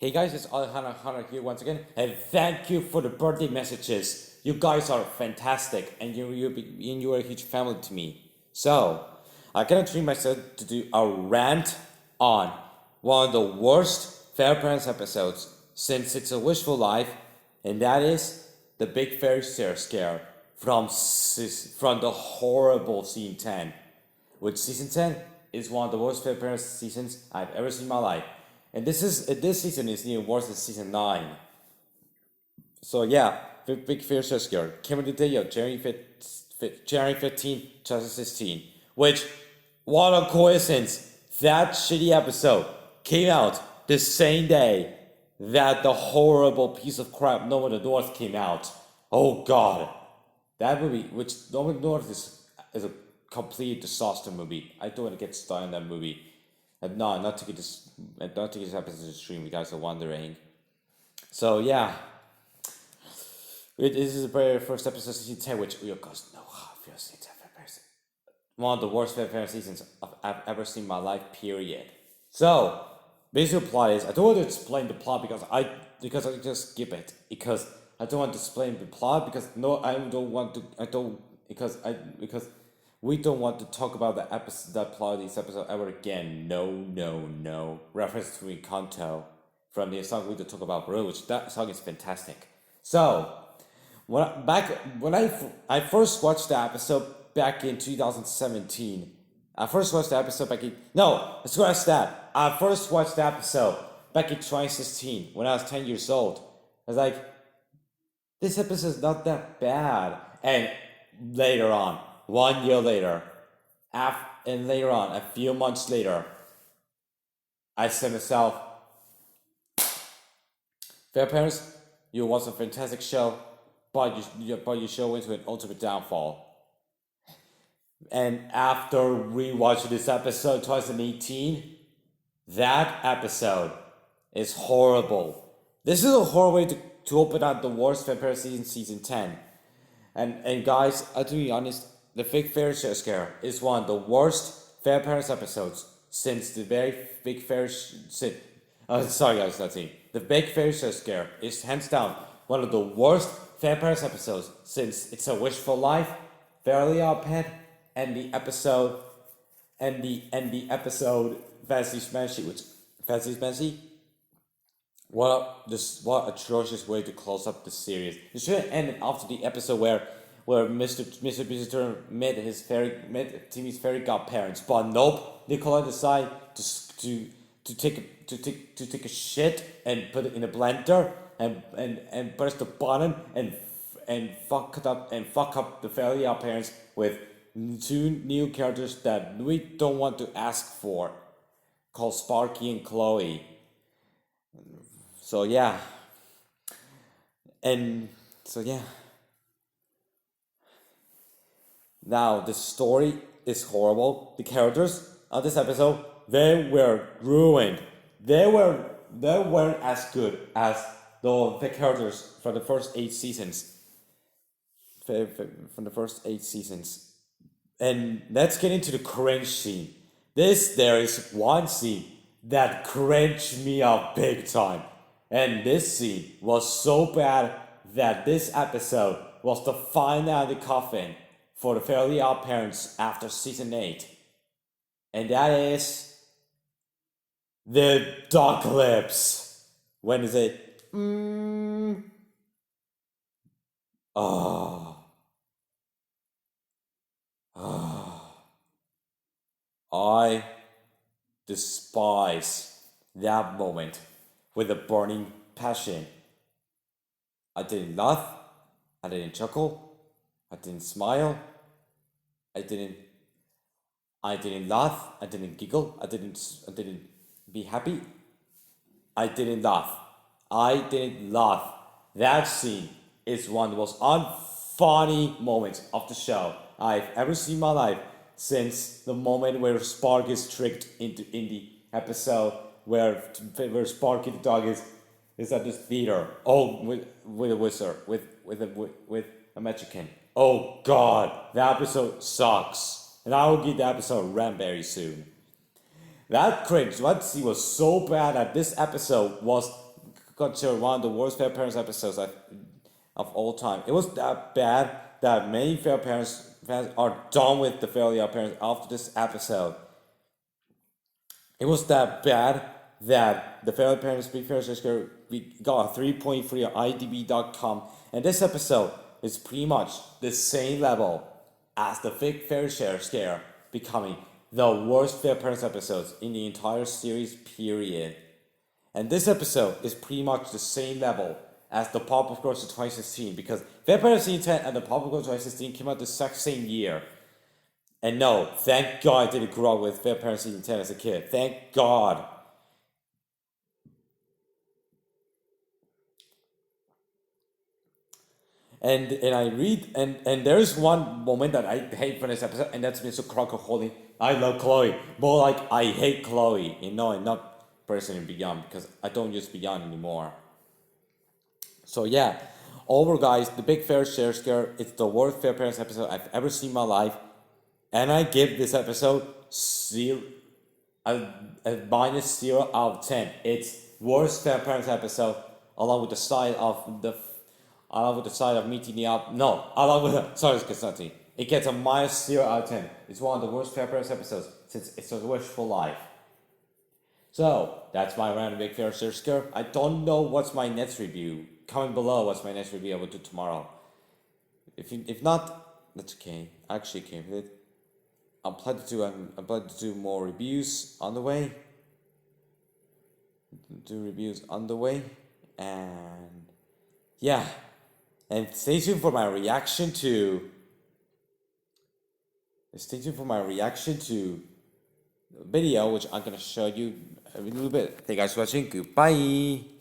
Hey guys, it's Alejandro Hunter here once again, and thank you for the birthday messages. You guys are fantastic, and you are a huge family to me. So, I cannot treat myself to do a rant on one of the worst Fair Parents episodes since It's a Wishful Life, and that is the Big Fairy Share Scare from the horrible Season 10, which Season 10 is one of the worst Fair Parents seasons I've ever seen in my life. And this season is even worse than season 9. So yeah, Big Fairy Share Scare came out the day of January 15, 2016. Which, what a coincidence! That shitty episode came out the same day that the horrible piece of crap No More the North came out. Oh god. That movie, which No More the North is a complete disaster movie. I don't want to get started on that movie. No, not to get this episode to stream, you guys are wondering. So yeah. This is the very first episode of season 10, which you guys know how I feel season 10 person. One of the worst Fair seasons I've ever seen in my life, period. So, basic plot is, I don't want to explain the plot because I just skip it. Because I don't want to explain the plot because because we don't want to talk about that plot of this episode ever again. No. Reference to Encanto from the song we talk about, bro, which that song is fantastic. So, when I first watched the episode back in 2017, I first watched the episode back in I first watched the episode back in 2016 when I was 10 years old. I was like, this episode is not that bad. And later on, 1 year later, and later on, a few months later, I said myself, Fair Parents, you was a fantastic show, but your show went to an ultimate downfall. And after rewatching this episode 2018, that episode is horrible. This is a horrible way to open up the worst Fair Parents season 10. And guys, to be honest, the Big Fairy Share Scare is one of the worst Fair Parents episodes since the very Big Fairy sorry guys, let's see. The Big Fairy Share Scare is hands down one of the worst Fair Parents episodes since It's a Wishful Life, Fairly Odd Pet, and the episode Fantasy Smashy, which Fantasy Smashy. What atrocious way to close up the series. It should have ended after the episode where Mr. Visitor met Timmy's fairy godparents, but nope, Nicola decided to take a shit and put it in a blender and press the button and fuck up the fairy godparents with two new characters that we don't want to ask for, called Sparky and Chloe. So yeah. Now the story is horrible. The characters of this episode, they were ruined. They weren't as good as the characters from the first 8 seasons. From the first 8 seasons. And let's get into the cringe scene. There is one scene that cringed me up big time. And this scene was so bad that this episode was the final nail in the coffin for the Fairly Odd Parents after season 8. And that is the dog lips. When is it? I despise that moment with a burning passion. I didn't laugh, I didn't chuckle, I didn't smile, I didn't laugh, I didn't giggle, I didn't be happy. I didn't laugh. That scene is one of the most unfunny moments of the show I've ever seen in my life since the moment where Spark is tricked in the episode where Sparky the dog is at this theater. Oh, with a wizard, with a magician. Oh god, that episode sucks. And I will give the episode a rant very soon. That scene was so bad that this episode was considered one of the worst Fair Parents episodes of all time. It was that bad that many Fair Parents fans are done with the Fairly Odd Parents after this episode. It was that bad that the Fairly Parents Big Fair Share Scare we got a 3.3 on IDB.com, and this episode is pretty much the same level as the Big Fair Share Scare, becoming the worst Fair Parents episodes in the entire series, period. And this episode is pretty much the same level as the Pop of Girls 2016, because Fair Parents Season 10 and the Pop of Girls 2016 came out the exact same year. And no, thank God I didn't grow up with Fair Parents Season 10 as a kid. Thank God. And I read and there is one moment that I hate from this episode, and that's Mr. Crocker holding I love Chloe. More like I hate Chloe, and not personally Beyond, because I don't use Beyond anymore. So yeah, over guys, the Big Fair Share Scare, it's the worst Fair Parents episode I've ever seen in my life. And I give this episode a -0 out of 10. It's worst Fair Parents episode, along with the side of meeting me up. No, along with sorry, it's nothing. It gets a -0 out of 10. It's one of the worst Fair Parents episodes since It's a Wishful Life. So that's my random Big Fair Share Scare. I don't know what's my next review. Comment below what's my next review I will do tomorrow. If not, that's okay. I actually came with it. I'm planning to do more reviews on the way. And yeah, and stay tuned for my reaction to. The video, which I'm gonna show you a little bit. Thank you guys for watching. Goodbye.